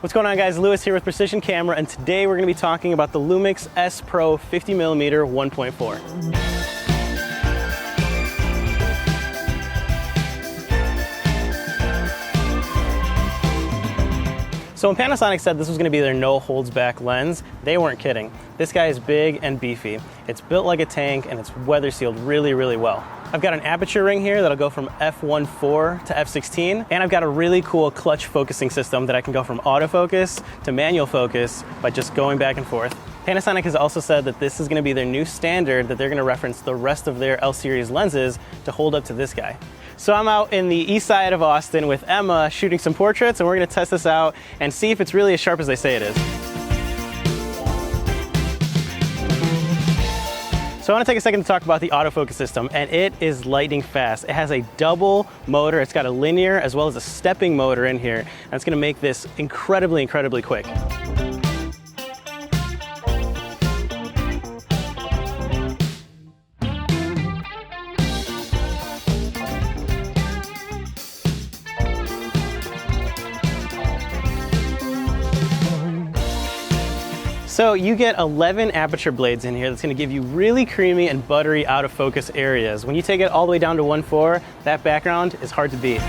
What's going on, guys? Lewis here with Precision Camera, and today we're going to be talking about the Lumix S Pro 50mm 1.4. So when Panasonic said this was going to be their no-holds-back lens, they weren't kidding. This guy is big and beefy. It's built like a tank and it's weather sealed really, really well. I've got an aperture ring here that'll go from f1.4 to f16, and I've got a really cool clutch focusing system that I can go from autofocus to manual focus by just going back and forth. Panasonic has also said that this is going to be their new standard that they're going to reference the rest of their L series lenses to hold up to this guy. So I'm out in the east side of Austin with Emma shooting some portraits, and we're going to test this out and see if it's really as sharp as they say it is. So I want to take a second to talk about the autofocus system, and it is lightning fast. It has a double motor. It's got a linear as well as a stepping motor in here, and it's going to make this incredibly, incredibly quick. So you get 11 aperture blades in here that's going to give you really creamy and buttery out of focus areas. When you take it all the way down to 1.4, that background is hard to beat.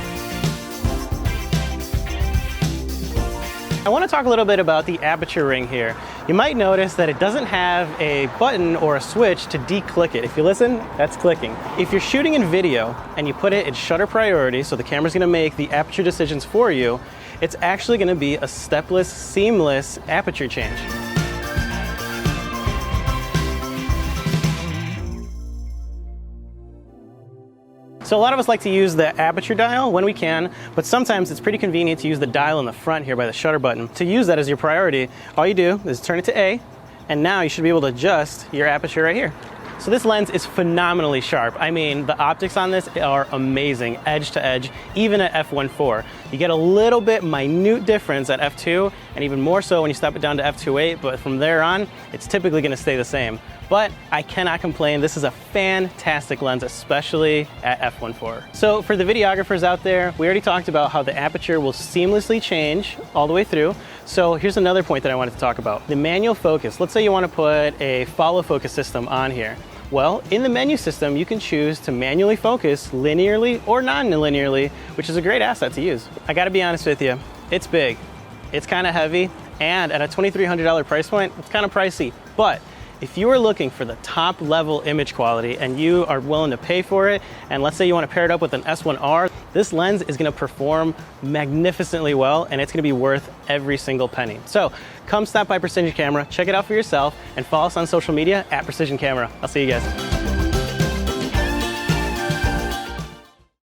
I want to talk a little bit about the aperture ring here. You might notice that it doesn't have a button or a switch to de-click it. If you listen, that's clicking. If you're shooting in video and you put it in shutter priority, so the camera's going to make the aperture decisions for you, it's actually going to be a stepless, seamless aperture change. So a lot of us like to use the Aperture Dial when we can, but sometimes it's pretty convenient to use the dial in the front here by the shutter button. To use that as your priority, all you do is turn it to A, and now you should be able to adjust your aperture right here. So this lens is phenomenally sharp. I mean, the optics on this are amazing, edge to edge, even at f1.4. You get a little bit minute difference at f2, and even more so when you step it down to f2.8, but from there on, it's typically gonna stay the same. But I cannot complain. This is a fantastic lens, especially at f1.4. So for the videographers out there, we already talked about how the aperture will seamlessly change all the way through. So here's another point that I wanted to talk about. The manual focus. Let's say you want to put a follow focus system on here. Well, in the menu system, you can choose to manually focus linearly or non-linearly, which is a great asset to use. I gotta be honest with you, it's big, it's kind of heavy, and at a $2,300 price point, it's kind of pricey. But if you are looking for the top level image quality and you are willing to pay for it, and let's say you want to pair it up with an S1R, this lens is going to perform magnificently well, and it's going to be worth every single penny. So come stop by Precision Camera, check it out for yourself, and follow us on social media at Precision Camera. I'll see you guys.